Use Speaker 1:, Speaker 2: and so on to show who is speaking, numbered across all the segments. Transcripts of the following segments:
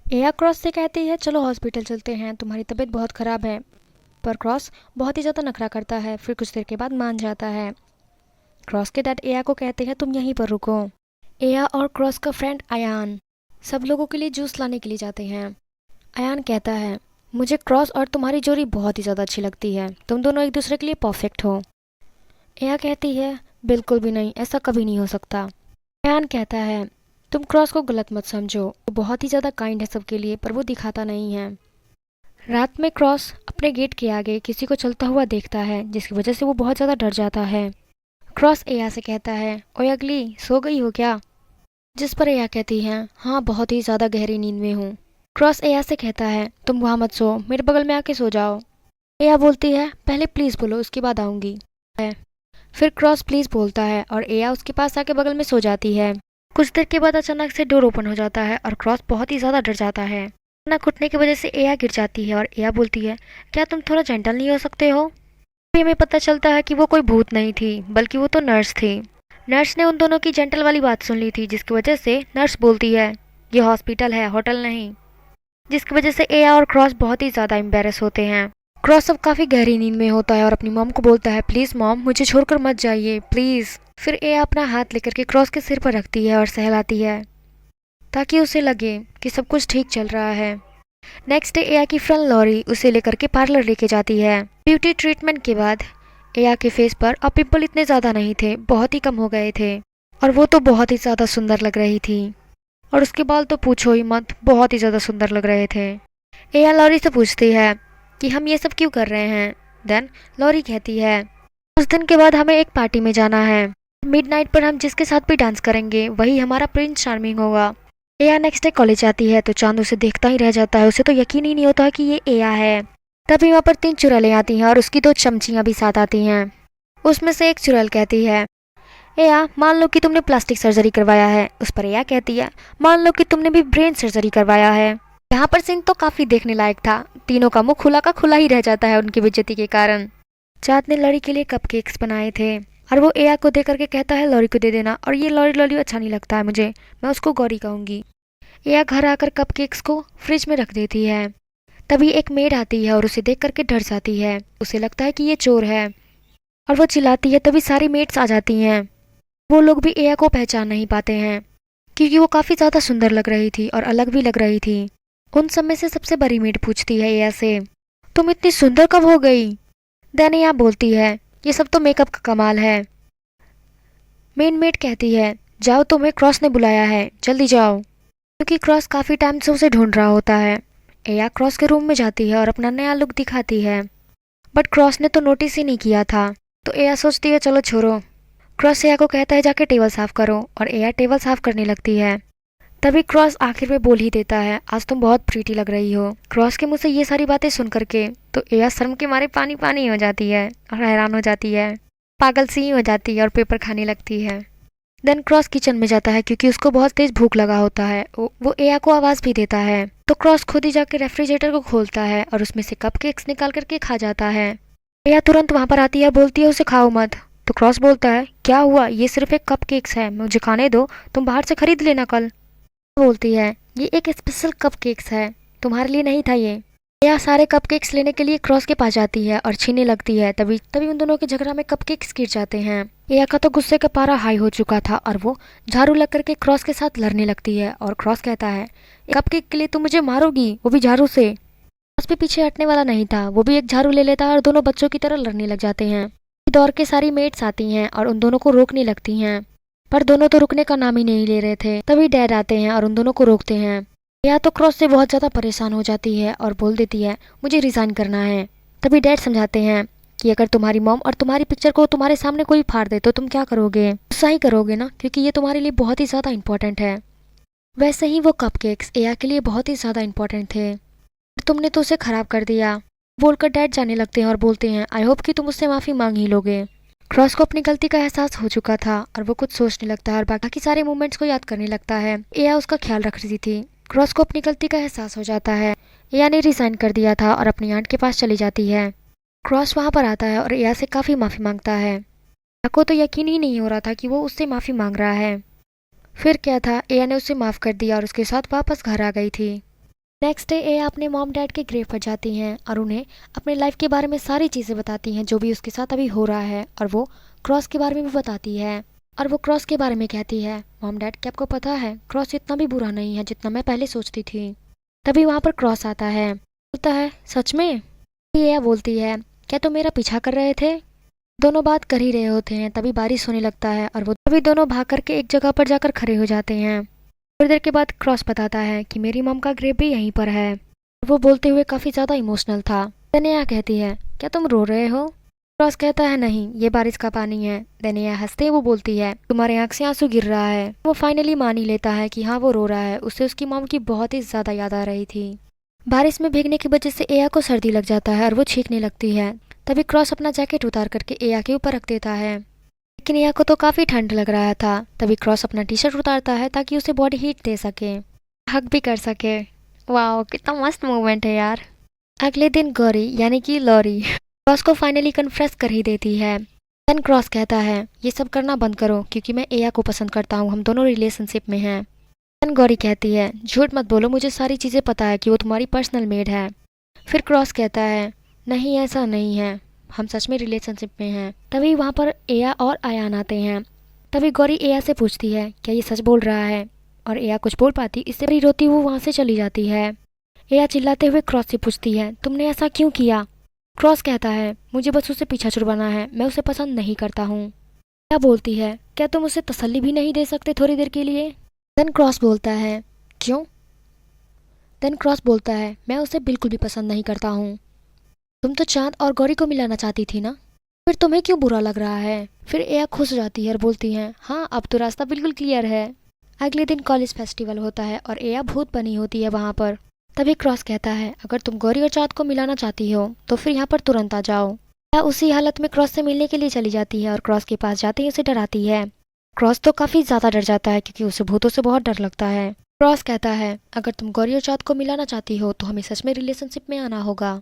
Speaker 1: एया cross से कहती है चलो हॉस्पिटल चलते हैं, तुम्हारी तबीयत बहुत ख़राब है। पर क्रॉस बहुत ही ज़्यादा नखरा करता है, फिर कुछ देर के बाद मान जाता है। क्रॉस के डैड एया को कहते हैं तुम यहीं पर रुको। एया और क्रॉस का फ्रेंड अयान सब लोगों के लिए जूस लाने के लिए जाते हैं। अयान कहता है मुझे क्रॉस और तुम्हारी जोड़ी बहुत ही ज़्यादा अच्छी लगती है, तुम दोनों एक दूसरे के लिए परफेक्ट हो। एया कहती है बिल्कुल भी नहीं, ऐसा कभी नहीं हो सकता। अयान कहता है तुम क्रॉस को गलत मत समझो, वो बहुत ही ज़्यादा काइंड है सबके लिए, पर वो दिखाता नहीं है। रात में क्रॉस अपने गेट के आगे किसी को चलता हुआ देखता है, जिसकी वजह से वो बहुत ज़्यादा डर जाता है। क्रॉस एया से कहता है ओए अगली, सो गई हो क्या? जिस पर एया कहती है हाँ, बहुत ही ज़्यादा गहरी नींद में हूँ। क्रॉस एया से कहता है तुम वहाँ मत सो, मेरे बगल में आके सो जाओ। एया बोलती है पहले प्लीज़ बोलो, उसके बाद आऊँगी। फिर क्रॉस प्लीज़ बोलता है और एया उसके पास आके बगल में सो जाती है। कुछ देर के बाद अचानक से डोर ओपन हो जाता है और क्रॉस बहुत ही ज़्यादा डर जाता है। अचानक उठने की वजह से एया गिर जाती है और एया बोलती है क्या तुम थोड़ा जेंटल नहीं हो सकते हो? फिर हमें पता चलता है कि वो कोई भूत नहीं थी, बल्कि वो तो नर्स थी। नर्स ने उन दोनों की जेंटल वाली बात सुन ली थी, जिसकी वजह से नर्स बोलती है ये हॉस्पिटल है, होटल नहीं। जिसकी वजह से एया और क्रॉस बहुत ही ज़्यादा एम्बेरस होते हैं। क्रॉस अब काफ़ी गहरी नींद में होता है और अपनी मॉम को बोलता है प्लीज़ मॉम, मुझे छोड़कर मत जाइए प्लीज़। फिर एया अपना हाथ लेकर के क्रॉस के सिर पर रखती है और सहलाती है, ताकि उसे लगे कि सब कुछ ठीक चल रहा है। नेक्स्ट डे एया की फ्रेंड लॉरी उसे लेकर के पार्लर लेके जाती है। ब्यूटी ट्रीटमेंट के बाद एया के फेस पर अब पिंपल इतने ज़्यादा नहीं थे, बहुत ही कम हो गए थे और वो तो बहुत ही ज़्यादा सुंदर लग रही थी। और उसके बाल तो पूछो ही मत, बहुत ही ज़्यादा सुंदर लग रहे थे। एया लॉरी से पूछती है कि हम ये सब क्यों कर रहे हैं। देन लॉरी कहती है उस दिन के बाद हमें एक पार्टी में जाना है, मिडनाइट पर हम जिसके साथ भी डांस करेंगे वही हमारा प्रिंस चार्मिंग होगा। एया नेक्स्ट डे कॉलेज आती है तो चांद उसे देखता ही रह जाता है, उसे तो यकीन ही नहीं होता कि ये एया है। तभी वहाँ पर 3 चुड़ैलें आती हैं और उसकी 2 चमचियाँ भी साथ आती हैं। उसमें से एक चुड़ैल कहती है एया मान लो कि तुमने प्लास्टिक सर्जरी करवाया है। उस पर एया कहती है मान लो कि तुमने भी ब्रेन सर्जरी करवाया है। यहाँ पर सीन तो काफी देखने लायक था, तीनों का मुंह खुला का खुला ही रह जाता है उनकी बेइज्जती के कारण। चाँद ने लॉरी के लिए कपकेक्स बनाए थे और वो एया को दे करके कहता है लॉरी को दे देना, और ये लॉरी लॉरी अच्छा नहीं लगता है मुझे, मैं उसको गौरी कहूंगी। एया घर आकर कपकेक्स को फ्रिज में रख देती है। तभी एक मेड आती है और उसे देख करके डर जाती है, उसे लगता है कि ये चोर है और वो चिल्लाती है। तभी सारी मेड्स आ जाती हैं। वो लोग भी एया को पहचान नहीं पाते हैं, क्योंकि वो काफी ज्यादा सुंदर लग रही थी और अलग भी लग रही थी। उन सब में से सबसे बड़ी मेड पूछती है एया से तुम इतनी सुंदर कब हो गई? देन एया बोलती है ये सब तो मेकअप का कमाल है। मेन मेड कहती है जाओ, तुम्हें क्रॉस ने बुलाया है, जल्दी जाओ। क्योंकि क्रॉस काफी टाइम से उसे ढूंढ रहा होता है। एया क्रॉस के रूम में जाती है और अपना नया लुक दिखाती है, बट क्रॉस ने तो नोटिस ही नहीं किया था। तो एया सोचती है चलो छोड़ो। क्रॉस एया को कहता है जाके टेबल साफ करो और एया टेबल साफ करने लगती है। तभी क्रॉस आखिर में बोल ही देता है आज तुम बहुत प्रीटी लग रही हो। क्रॉस के मुंह से ये सारी बातें सुन करके तो एया शर्म के मारे पानी पानी हो जाती है और हैरान हो जाती है, पागल सी हो जाती है और पेपर खाने लगती है। देन क्रॉस किचन में जाता है क्योंकि उसको बहुत तेज भूख लगा होता है। वो एया को आवाज भी देता है। तो क्रॉस खुद ही जाके रेफ्रिजरेटर को खोलता है और उसमें से कपकेक्स निकाल करके खा जाता है। एया तुरंत वहां पर आती है, बोलती है उसे खाओ मत। तो क्रॉस बोलता है क्या हुआ, ये सिर्फ एक कपकेक्स है, मुझे खाने दो, तुम बाहर से खरीद लेना कल। बोलती है ये एक स्पेशल कपकेक्स है, तुम्हारे लिए नहीं था ये। एया सारे कपकेक्स लेने के लिए क्रॉस के पास जाती है और छीनने लगती है। तभी तभी उन दोनों के झगड़ा में कपकेक्स गिर जाते हैं। एया का तो गुस्से का पारा हाई हो चुका था और वो झाड़ू लग करके क्रॉस के साथ लड़ने लगती है। और क्रॉस कहता है कपकेक के लिए तुम मुझे मारोगी, वो भी झाड़ू से। क्रॉस भी पीछे हटने वाला नहीं था, वो भी एक झाड़ू ले लेता है और दोनों बच्चों की तरह लड़ने लग जाते हैं। दौड़ के सारी मेट्स आती हैं और उन दोनों को रोकने लगती हैं, पर दोनों तो रुकने का नाम ही नहीं ले रहे थे। तभी डैड आते हैं और उन दोनों को रोकते हैं। या तो क्रॉस से बहुत ज्यादा परेशान हो जाती है और बोल देती है मुझे रिजाइन करना है। तभी डैड समझाते हैं कि अगर तुम्हारी मॉम और तुम्हारी पिक्चर को तुम्हारे सामने कोई फाड़ दे तो तुम क्या करोगे? गुस्सा ही करोगे ना, क्योंकि ये तुम्हारे लिए बहुत ही ज्यादा इंपॉर्टेंट है। वैसे ही वो कपकेक्स एया के लिए बहुत ही ज्यादा इंपॉर्टेंट थे, तुमने तो उसे खराब कर दिया। बोलकर डैड जाने लगते हैं और बोलते हैं आई होप कि तुम उससे माफी मांग ही लोगे। क्रॉस को अपनी गलती का एहसास हो चुका था और वो कुछ सोचने लगता है और बाकी सारे मोमेंट्स को याद करने लगता है। एया उसका ख्याल रख रही थी। क्रॉस को अपनी गलती का एहसास हो जाता है। एया ने रिजाइन कर दिया था और अपनी आंट के पास चली जाती है। क्रॉस वहां पर आता है और एया से काफी माफी मांगता है। एया को तो यकीन ही नहीं हो रहा था कि वो उससे माफी मांग रहा है। फिर क्या था, एया ने उसे माफ कर दिया और उसके साथ वापस घर आ गई थी। नेक्स्ट डे ए अपने मॉम डैड के ग्रेव पर जाती हैं और उन्हें अपने लाइफ के बारे में सारी चीज़ें बताती हैं जो भी उसके साथ अभी हो रहा है, और वो क्रॉस के बारे में भी बताती है। और वो क्रॉस के बारे में कहती है, मॉम डैड क्या आपको पता है क्रॉस इतना भी बुरा नहीं है जितना मैं पहले सोचती थी। तभी वहाँ पर क्रॉस आता है, बोलता है सच में? ये बोलती है क्या तुम मेरा पीछा कर रहे थे? दोनों बात कर ही रहे होते हैं तभी बारिश होने लगता है और वो तभी दोनों भाग करके एक जगह पर जाकर खड़े हो जाते हैं। थोड़ी देर के बाद क्रॉस बताता है कि मेरी मॉम का ग्रेव भी यहीं पर है। वो बोलते हुए काफ़ी ज़्यादा इमोशनल था। दनिया कहती है क्या तुम रो रहे हो? क्रॉस कहता है नहीं, ये बारिश का पानी है। दनिया हंसते वो बोलती है तुम्हारे आंख से आंसू गिर रहा है। वो फाइनली मान ही लेता है कि हाँ वो रो रहा है, उसे उसकी मॉम की बहुत ही ज़्यादा याद आ रही थी। बारिश में भीगने की वजह से एया को सर्दी लग जाता है और वो छींकने लगती है। तभी क्रॉस अपना जैकेट उतार करके एया के ऊपर रख देता है, लेकिन एया को तो काफ़ी ठंड लग रहा था। तभी क्रॉस अपना टी शर्ट उतारता है ताकि उसे बॉडी हीट दे सके, हग भी कर सके। वाह कितना मस्त मूवमेंट है यार। अगले दिन गौरी यानी कि लॉरी क्रॉस को फाइनली कन्फेस कर ही देती है। देन क्रॉस कहता है ये सब करना बंद करो क्योंकि मैं एया को पसंद करता हूँ, हम दोनों रिलेशनशिप में हैं। देन गौरी कहती है झूठ मत बोलो, मुझे सारी चीज़ें पता है कि वो तुम्हारी पर्सनल मेड है। फिर क्रॉस कहता है नहीं ऐसा नहीं है, हम सच में रिलेशनशिप में हैं। तभी वहाँ पर एया और आयान आते हैं। तभी गौरी एया से पूछती है क्या ये सच बोल रहा है, और एया कुछ बोल पाती इससे बड़ी रोती वो वहाँ से चली जाती है। एया चिल्लाते हुए क्रॉस से पूछती है तुमने ऐसा क्यों किया? क्रॉस कहता है मुझे बस उसे पीछा छुड़वाना है, मैं उसे पसंद नहीं करता हूँ। क्या बोलती है क्या तुम उसे तसल्ली भी नहीं दे सकते थोड़ी देर के लिए? देन क्रॉस बोलता है क्यों? देन क्रॉस बोलता है मैं उसे बिल्कुल भी पसंद नहीं करता हूँ। तुम तो चांद और गौरी को मिलाना चाहती थी ना, फिर तुम्हें क्यों बुरा लग रहा है? फिर एया खुश हो जाती है और बोलती है हाँ अब तो रास्ता बिल्कुल क्लियर है। अगले दिन कॉलेज फेस्टिवल होता है और एया भूत बनी होती है वहाँ पर। तभी क्रॉस कहता है अगर तुम गौरी और चांद को मिलाना चाहती हो तो फिर यहाँ पर तुरंत आ जाओ। एया उसी हालत में क्रॉस से मिलने के लिए चली जाती है और क्रॉस के पास जाते ही उसे डराती है। क्रॉस तो काफ़ी ज़्यादा डर जाता है क्योंकि उसे भूतों से बहुत डर लगता है। क्रॉस कहता है अगर तुम गौरी और चांद को मिलाना चाहती हो तो हमें सच में रिलेशनशिप में आना होगा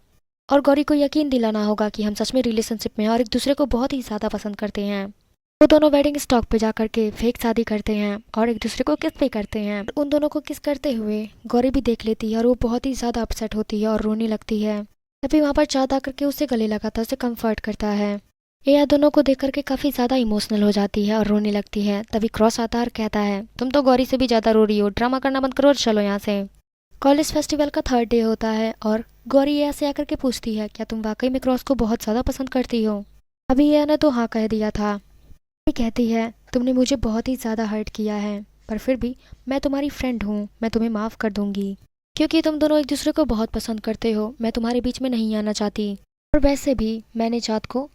Speaker 1: और गौरी को यकीन दिलाना होगा कि हम सच में रिलेशनशिप में हैं और एक दूसरे को बहुत ही ज़्यादा पसंद करते हैं। वो दोनों वेडिंग स्टॉक पे जाकर के फेक शादी करते हैं और एक दूसरे को किस पे करते हैं। उन दोनों को किस करते हुए गौरी भी देख लेती है और वो बहुत ही ज़्यादा अपसेट होती है और रोने लगती है। तभी वहाँ पर चाँद आकर के उसे गले लगाता है, उसे कम्फर्ट करता है। एया दोनों को देख करके काफ़ी ज़्यादा इमोशनल हो जाती है और रोने लगती है। तभी क्रॉस आता है और कहता है तुम तो गौरी से भी ज़्यादा रो रही हो, ड्रामा करना बंद करो और चलो यहाँ से। कॉलेज फेस्टिवल का थर्ड डे होता है और गौरी एया से आकर के पूछती है क्या तुम वाकई में क्रॉस को बहुत ज़्यादा पसंद करती हो? अभी एया ने तो हाँ कह दिया था। ये कहती है तुमने मुझे बहुत ही ज़्यादा हर्ट किया है, पर फिर भी मैं तुम्हारी फ्रेंड हूँ, मैं तुम्हें माफ़ कर दूंगी क्योंकि तुम दोनों एक दूसरे को बहुत पसंद करते हो। मैं तुम्हारे बीच में नहीं आना चाहती और वैसे भी मैंने चाँद को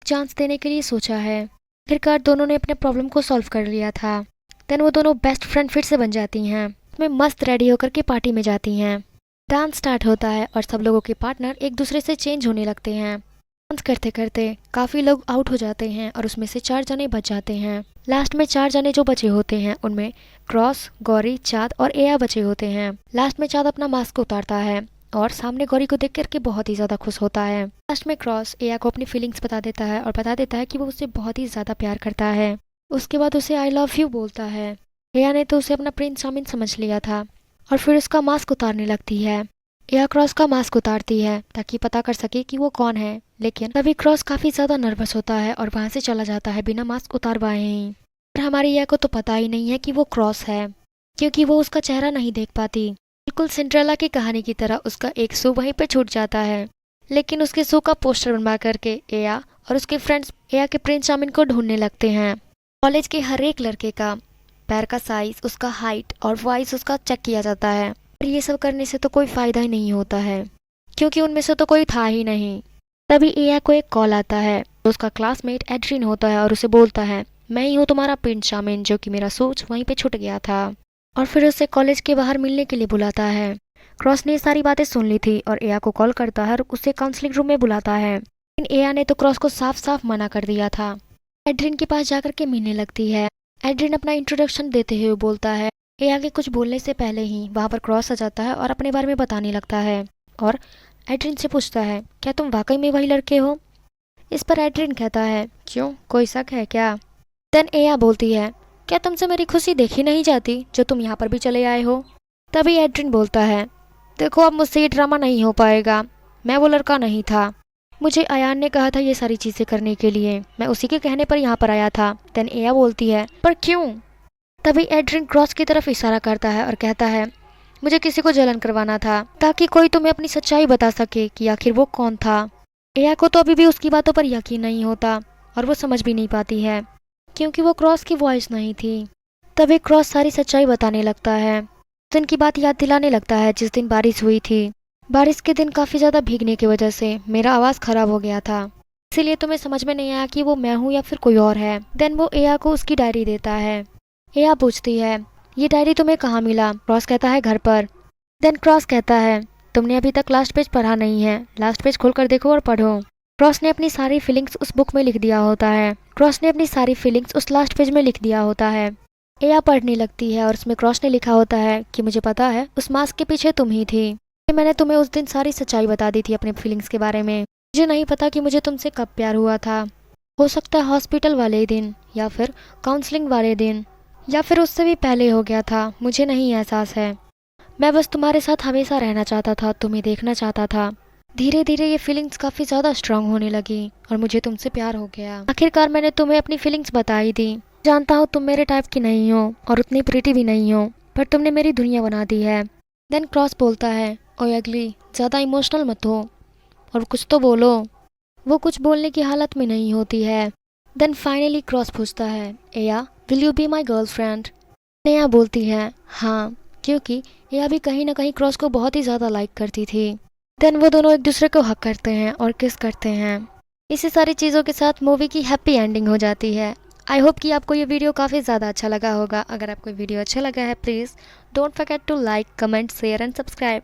Speaker 1: चांस देने के लिए सोचा है। आखिरकार दोनों ने अपने प्रॉब्लम को सॉल्व कर लिया था। देन वो दोनों बेस्ट फ्रेंड फिर से बन जाती हैं। में मस्त रेडी होकर के पार्टी में जाती हैं। डांस स्टार्ट होता है और सब लोगों के पार्टनर एक दूसरे से चेंज होने लगते हैं। डांस करते करते काफ़ी लोग आउट हो जाते हैं और उसमें से 4 जने बच जाते हैं। लास्ट में 4 जने जो बचे होते हैं उनमें क्रॉस, गौरी, चाँद और एया बचे होते हैं। लास्ट में चाँद अपना मास्क उतारता है और सामने गौरी को देख करके बहुत ही ज़्यादा खुश होता है। लास्ट में क्रॉस एया को अपनी फीलिंग्स बता देता है और बता देता है कि वो उससे बहुत ही ज़्यादा प्यार करता है। उसके बाद उसे आई लव यू बोलता है। एया ने तो उसे अपना प्रिंस चाउमिन समझ लिया था और फिर उसका मास्क उतारने लगती है। एया क्रॉस का मास्क उतारती है ताकि पता कर सके कि वो कौन है, लेकिन तभी क्रॉस काफ़ी ज़्यादा नर्वस होता है और वहाँ से चला जाता है बिना मास्क उतारवाए ही। पर हमारी एया को तो पता ही नहीं है कि वो क्रॉस है क्योंकि वो उसका चेहरा नहीं देख पाती। बिल्कुल सिंड्रेला की कहानी की तरह उसका एक शू वहीं पे छूट जाता है, लेकिन उसके शू का पोस्टर बनवा करके एया और उसके फ्रेंड्स एया के प्रिंस चाउमिन को ढूंढने लगते हैं। कॉलेज के हर एक लड़के का पैर का साइज, उसका हाइट और वॉइस उसका चेक किया जाता है, पर ये सब करने से तो कोई फ़ायदा ही नहीं होता है क्योंकि उनमें से तो कोई था ही नहीं। तभी एया को एक कॉल आता है। उसका क्लासमेट एड्रिन होता है और उसे बोलता है मैं ही हूँ तुम्हारा प्रिंस चाउमिन जो कि मेरा सूच वहीं पे छूट गया था, और फिर उसे कॉलेज के बाहर मिलने के लिए बुलाता है। क्रॉस ने सारी बातें सुन ली थी और एया को कॉल करता है और उसे काउंसलिंग रूम में बुलाता है, लेकिन एया ने तो क्रॉस को साफ साफ मना कर दिया था। एड्रिन के पास जाकर के मिलने लगती है। एड्रिन अपना इंट्रोडक्शन देते हुए बोलता है। एया के कुछ बोलने से पहले ही वहाँ पर क्रॉस आ जाता है और अपने बारे में बताने लगता है और एड्रिन से पूछता है क्या तुम वाकई में वही लड़के हो? इस पर एड्रिन कहता है क्यों, कोई शक है क्या? देन एया बोलती है क्या तुमसे मेरी खुशी देखी नहीं जाती जो तुम यहाँ पर भी चले आए हो? तभी एड्रिन बोलता है देखो अब मुझसे ये ड्रामा नहीं हो पाएगा, मैं वो लड़का नहीं था। मुझे अयान ने कहा था ये सारी चीज़ें करने के लिए, मैं उसी के कहने पर यहाँ पर आया था। देन एया बोलती है पर क्यों? तभी एड्रिन क्रॉस की तरफ इशारा करता है और कहता है मुझे किसी को जलन करवाना था ताकि कोई तुम्हें अपनी सच्चाई बता सके कि आखिर वो कौन था। एया को तो अभी भी उसकी बातों पर यकीन नहीं होता और वो समझ भी नहीं पाती है क्योंकि वो क्रॉस की वॉइस नहीं थी। तभी क्रॉस सारी सच्चाई बताने लगता है, उस दिन की बात याद दिलाने लगता है जिस दिन बारिश हुई थी। बारिश के दिन काफ़ी ज़्यादा भीगने की वजह से मेरा आवाज़ ख़राब हो गया था, इसीलिए तुम्हें समझ में नहीं आया कि वो मैं हूँ या फिर कोई और है। देन वो एया को उसकी डायरी देता है। एया पूछती है ये डायरी तुम्हें कहाँ मिला? क्रॉस कहता है घर पर। देन क्रॉस कहता है तुमने अभी तक लास्ट पेज पढ़ा नहीं है, लास्ट पेज खोलकर देखो और पढ़ो। क्रॉस ने अपनी सारी फीलिंग्स उस बुक में लिख दिया होता है। क्रॉस ने अपनी सारी फीलिंग्स उस लास्ट पेज में लिख दिया होता है। एया पढ़ने लगती है और उसमें क्रॉस ने लिखा होता है कि मुझे पता है उस मास्क के पीछे तुम ही थी। मैंने तुम्हें उस दिन सारी सच्चाई बता दी थी अपने फीलिंग्स के बारे में। मुझे नहीं पता कि मुझे तुमसे कब प्यार हुआ था, हो सकता है हॉस्पिटल वाले दिन या फिर काउंसलिंग वाले दिन या फिर उससे भी पहले हो गया था, मुझे नहीं एहसास है। मैं बस तुम्हारे साथ हमेशा रहना चाहता था, तुम्हें देखना चाहता था। धीरे धीरे ये फीलिंग्स काफ़ी ज़्यादा स्ट्रांग होने लगी और मुझे तुमसे प्यार हो गया। आखिरकार मैंने तुम्हें अपनी फीलिंग्स बताई दी। जानता हूँ तुम मेरे टाइप की नहीं हो और उतनी प्रीटी भी नहीं हो, पर तुमने मेरी दुनिया बना दी है। देन क्रॉस बोलता है ओए अगली, ज़्यादा इमोशनल मत हो और कुछ तो बोलो। वो कुछ बोलने की हालत में नहीं होती है। देन फाइनली क्रॉस पूछता है Aya will you be my girlfriend? Aya बोलती है हाँ, क्योंकि एया भी कहीं ना कहीं क्रॉस को बहुत ही ज़्यादा लाइक करती थी। देन वो दोनों एक दूसरे को हक करते हैं और किस करते हैं। इसी सारी चीज़ों के साथ मूवी की हैप्पी एंडिंग हो जाती है। आई होप कि आपको ये वीडियो काफ़ी ज़्यादा अच्छा लगा होगा। अगर आपको वीडियो अच्छा लगा है please don't forget to like, comment, share and subscribe.